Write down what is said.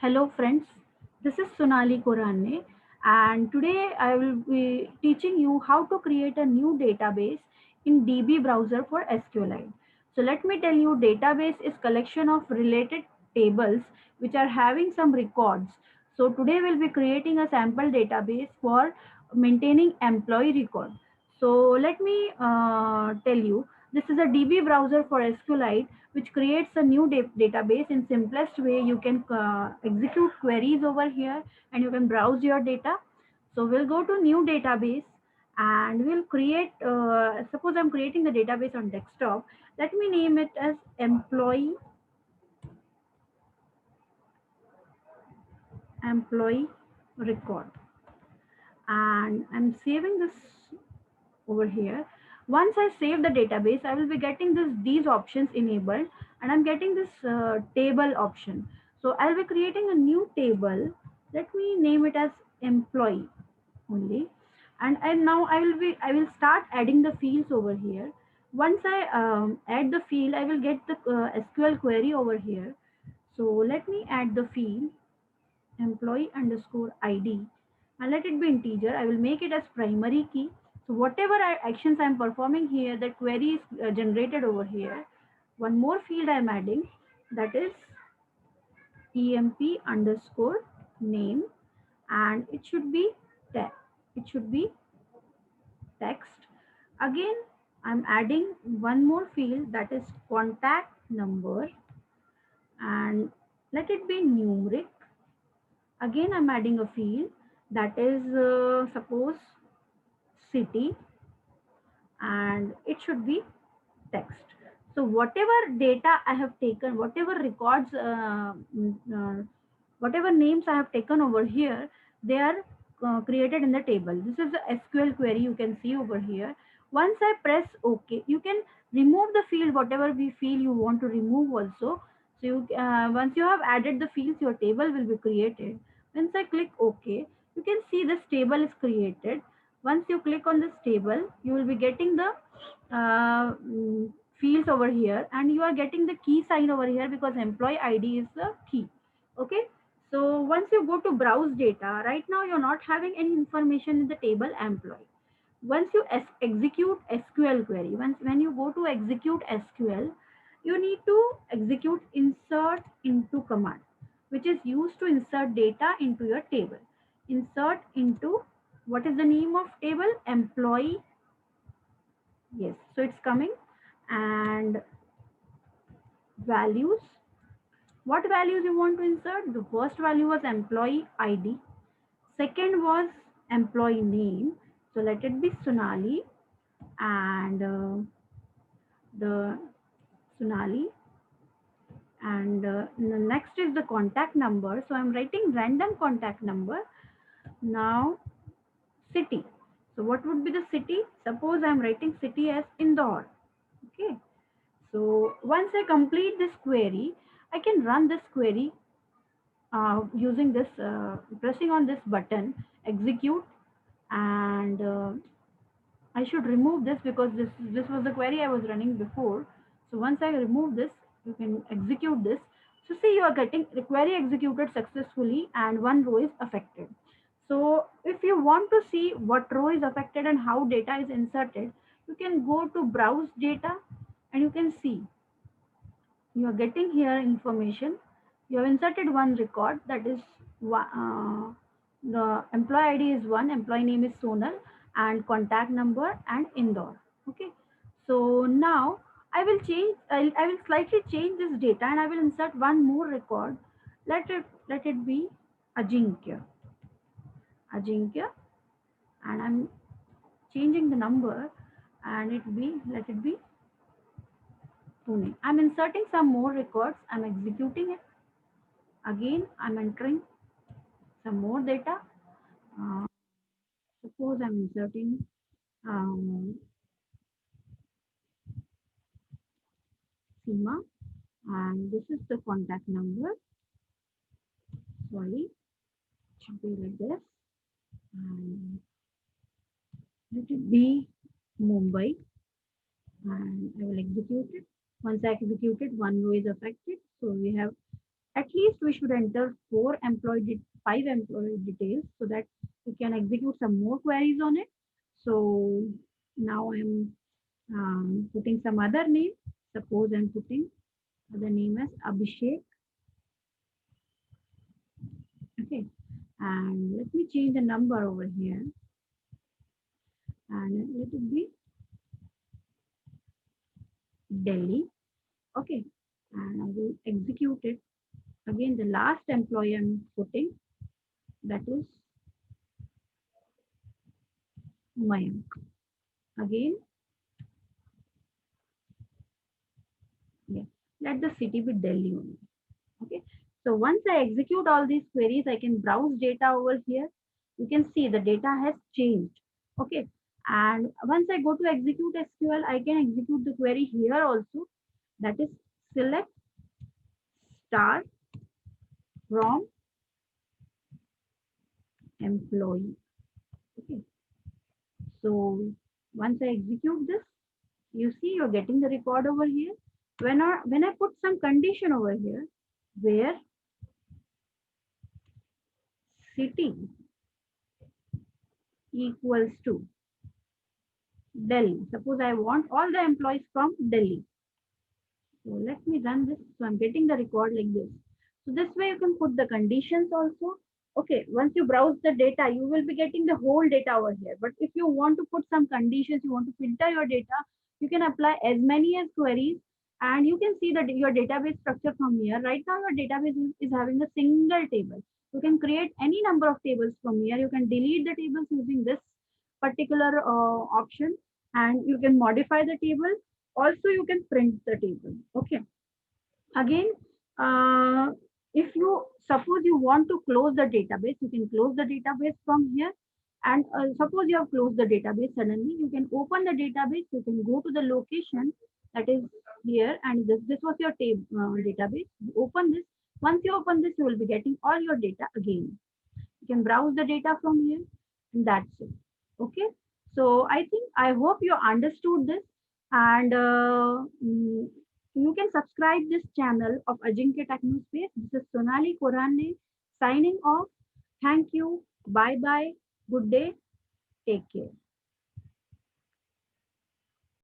Hello friends, this is Sonali Korane and today I will be teaching you how to create a new database in DB browser for SQLite. So let me tell you, database is collection of related tables which are having some records. So today we'll be creating a sample database for maintaining employee record. So let me tell you, this is a DB browser for SQLite which creates a new database in simplest way. You can execute queries over here and you can browse your data. So we'll go to new database and we'll create, suppose I'm creating the database on desktop. Let me name it as employee record, and I'm saving this over here. Once I save the database, I will be getting these options enabled, and I'm getting this table option. So I'll be creating a new table. Let me name it as employee only, and now I will start adding the fields over here. Once I add the field, I will get the SQL query over here. So let me add the field employee underscore ID and let it be integer. I will make it as primary key. So whatever actions I'm performing here, the query is generated over here. One more field I'm adding, that is emp underscore name, and it should be it should be text. Again, I'm adding one more field, that is contact number, and let it be numeric. Again, I'm adding a field, that is suppose city, and it should be text. So whatever data I have taken, whatever records, whatever names I have taken over here, they are created in the table. This is the SQL query you can see over here. Once I press OK, you can remove the field, whatever we feel you want to remove also. So once you have added the fields, your table will be created. Once I click OK, you can see this table is created. Once you click on this table, you will be getting the fields over here, and you are getting the key sign over here because employee ID is the key. Okay. So once you go to browse data, right now you're not having any information in the table employee. Once you execute SQL query, when you go to execute SQL, you need to execute insert into command, which is used to insert data into your table. Insert into, what is the name of table? Employee. Yes, so it's coming. And values, what values you want to insert? The first value was employee ID, second was employee name, so let it be Sonali, and the Sonali, and the next is the contact number, so I'm writing random contact number. Now city, so what would be the city? Suppose I'm writing city as Indore. Okay. So once I complete this query, I can run this query using this, pressing on this button, execute, and I should remove this because this was the query I was running before. So once I remove this, you can execute this. So see, you are getting the query executed successfully and one row is affected. So if you want to see what row is affected and how data is inserted, you can go to browse data and you can see you are getting here information. You have inserted one record, that is the employee ID is one, employee name is Sonal, and contact number and Indore. Okay. So now I will slightly change this data and I will insert one more record. Let it be Ajinkya. Ajinkya, and I'm changing the number and let it be Pune. I'm inserting some more records. I'm executing it. Again, I'm entering some more data. Uh, Suppose I'm inserting um, Seema, and this is the contact number. Sorry, it should be like this. And let it be Mumbai, and I will execute it. Once I execute it, one row is affected. So we have At least we should enter 5 employee details so that we can execute some more queries on it. So now I'm putting some other name. Suppose I'm putting the name as Abhishek. Okay, and let me change the number over here, and let it be Delhi. Okay, and I will execute it. Again, the last employee I'm putting, that is Mayank. Again, yeah, let the city be Delhi only. Okay, so once I execute all these queries, I can browse data over here. You can see the data has changed. Okay, and once I go to execute SQL, I can execute the query here also. That is select star from employee. Okay, so once I execute this, you see you're getting the record over here. When I put some condition over here, where city equals to Delhi. Suppose I want all the employees from Delhi. So let me run this. So I'm getting the record like this. So this way you can put the conditions also. Okay, once you browse the data, you will be getting the whole data over here. But if you want to put some conditions, you want to filter your data, you can apply as many as queries, and you can see your database structure from here. Right now your database is having a single table. You can create any number of tables from here. You can delete the tables using this particular option, and you can modify the table. Also you can print the table. Okay, again, uh, if you suppose you want to close the database, you can close the database from here. And suppose you have closed the database, suddenly you can open the database. You can go to the location that is here, and this was your database. You open this. Once you open this, you will be getting all your data again. You can browse the data from here, and that's it. Okay, so I hope you understood this. And you can subscribe this channel of Ajinkya Technospace. This is Sonali Korane signing off. Thank you. Bye bye. Good day. Take care.